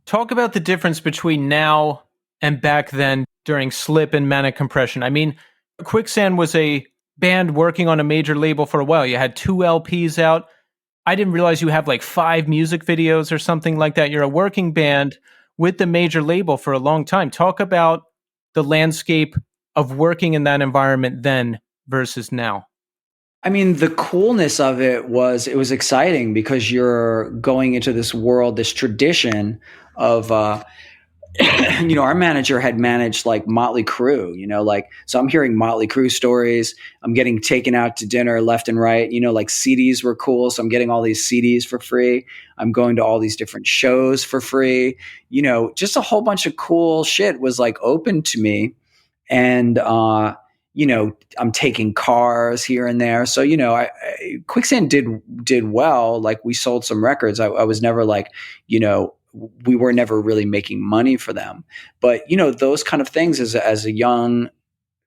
Talk about the difference between now and back then during Slip and Manic Compression. I mean, Quicksand was a band working on a major label for a while. You had 2 LPs out. I didn't realize you have like 5 music videos or something like that. You're a working band with the major label for a long time. Talk about the landscape of working in that environment then versus now. I mean, the coolness of it was exciting because you're going into this world, this tradition of, our manager had managed like Motley Crue, so I'm hearing Motley Crue stories. I'm getting taken out to dinner left and right, like CDs were cool. So I'm getting all these CDs for free. I'm going to all these different shows for free, just a whole bunch of cool shit was like open to me. And, I'm taking cars here and there. So, Quicksand did well. Like we sold some records. I was never like, we were never really making money for them. But, those kind of things as a young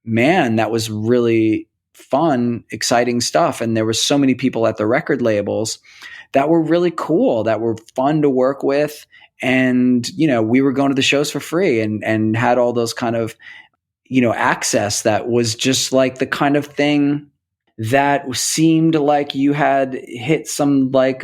man, that was really fun, exciting stuff. And there were so many people at the record labels that were really cool, that were fun to work with. And, we were going to the shows for free and had all those kind of, access that was just like the kind of thing that seemed like you had hit some like,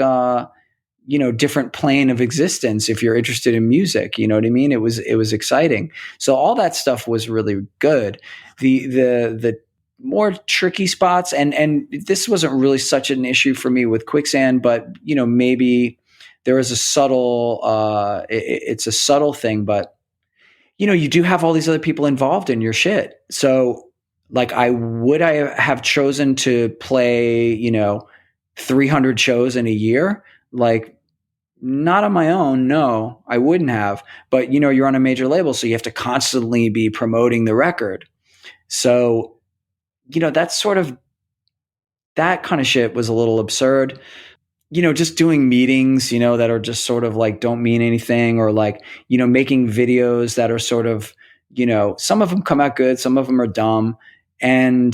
different plane of existence if you're interested in music. You know what I mean? It was exciting. So all that stuff was really good. The more tricky spots, and this wasn't really such an issue for me with Quicksand, but maybe there is a subtle, it's a subtle thing, but you do have all these other people involved in your shit. So like I have chosen to play, 300 shows in a year? Like not on my own. No, I wouldn't have, but you're on a major label, so you have to constantly be promoting the record. So, that's sort of, that kind of shit was a little absurd. Just doing meetings, that are just sort of like don't mean anything, or like, making videos that are sort of, some of them come out good, some of them are dumb. And,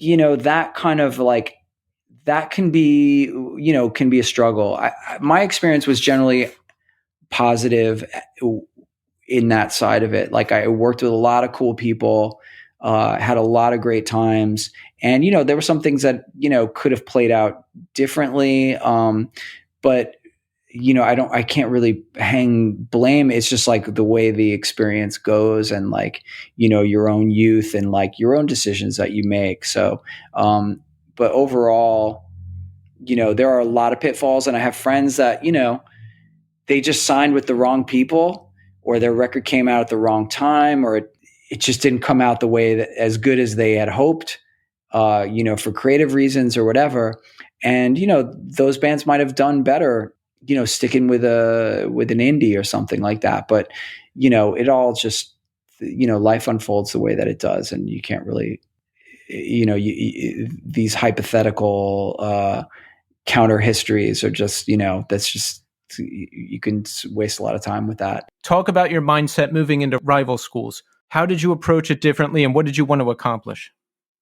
that kind of like, that can be, can be a struggle. My experience was generally positive in that side of it. Like I worked with a lot of cool people, had a lot of great times. And, there were some things that, could have played out differently. But, I can't really hang blame. It's just like the way the experience goes and like, your own youth and like your own decisions that you make. So, but overall, there are a lot of pitfalls, and I have friends that, they just signed with the wrong people, or their record came out at the wrong time, or it just didn't come out the way that as good as they had hoped, for creative reasons or whatever. And, those bands might have done better, sticking with an indie or something like that. But, it all just, life unfolds the way that it does. And you can't really, these hypothetical, counter histories are just, that's just, you can waste a lot of time with that. Talk about your mindset moving into rival schools. How did you approach it differently, and what did you want to accomplish?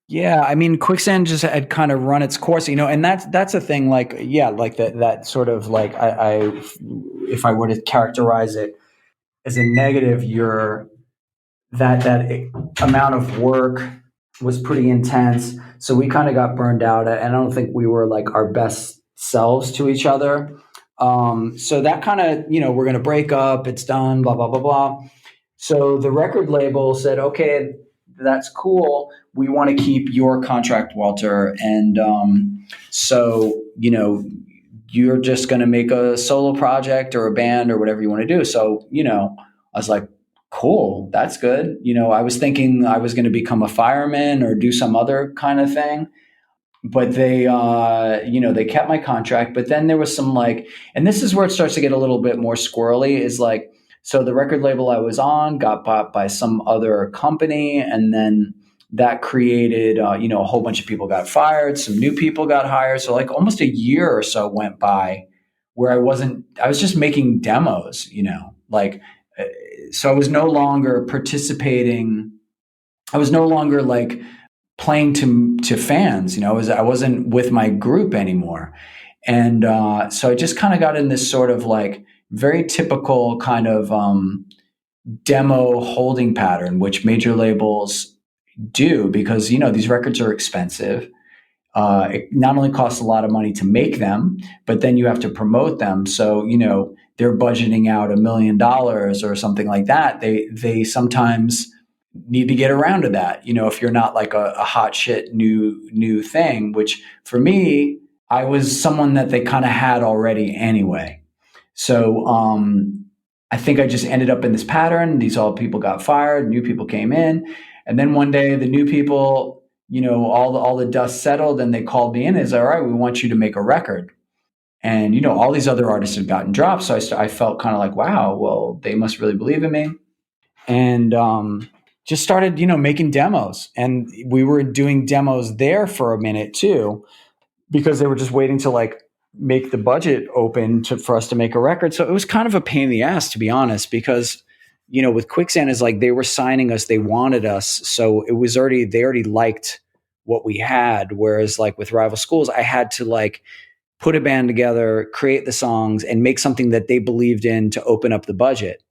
Yeah, I mean, Quicksand just had kind of run its course, and that's a thing. Like, yeah, like that sort of like I if I were to characterize it as a negative, that amount of work was pretty intense. So we kind of got burned out, and I don't think we were like our best selves to each other. So that kind of, we're going to break up. It's done. Blah blah blah blah. So the record label said, okay, that's cool. We want to keep your contract, Walter. And so, you're just going to make a solo project or a band or whatever you want to do. So, I was like, cool, that's good. I was thinking I was going to become a fireman or do some other kind of thing. But they, they kept my contract. But then there was some like, and this is where it starts to get a little bit more squirrely, is like, so the record label I was on got bought by some other company, and then that created, a whole bunch of people got fired, some new people got hired. So like almost a year or so went by where I was just making demos, like, so I was no longer participating. I was no longer like playing to fans, I wasn't with my group anymore. And so I just kind of got in this sort of like very typical kind of demo holding pattern, which major labels do because these records are expensive. It not only costs a lot of money to make them, but then you have to promote them. So they're budgeting out $1 million or something like that. They sometimes need to get around to that. If you're not like a hot shit new thing, which for me, I was someone that they kind of had already anyway. So I think I just ended up in this pattern. These all people got fired, new people came in, and then one day the new people, all the dust settled, and they called me in. Is all right. We want you to make a record, and all these other artists had gotten dropped. So I felt kind of like, wow, well, they must really believe in me, and just started, making demos, and we were doing demos there for a minute too, because they were just waiting to like make the budget open for us to make a record. So it was kind of a pain in the ass, to be honest, because with Quicksand is like they were signing us, they wanted us, so they already liked what we had. Whereas like with Rival Schools, I had to like put a band together, create the songs, and make something that they believed in to open up the budget.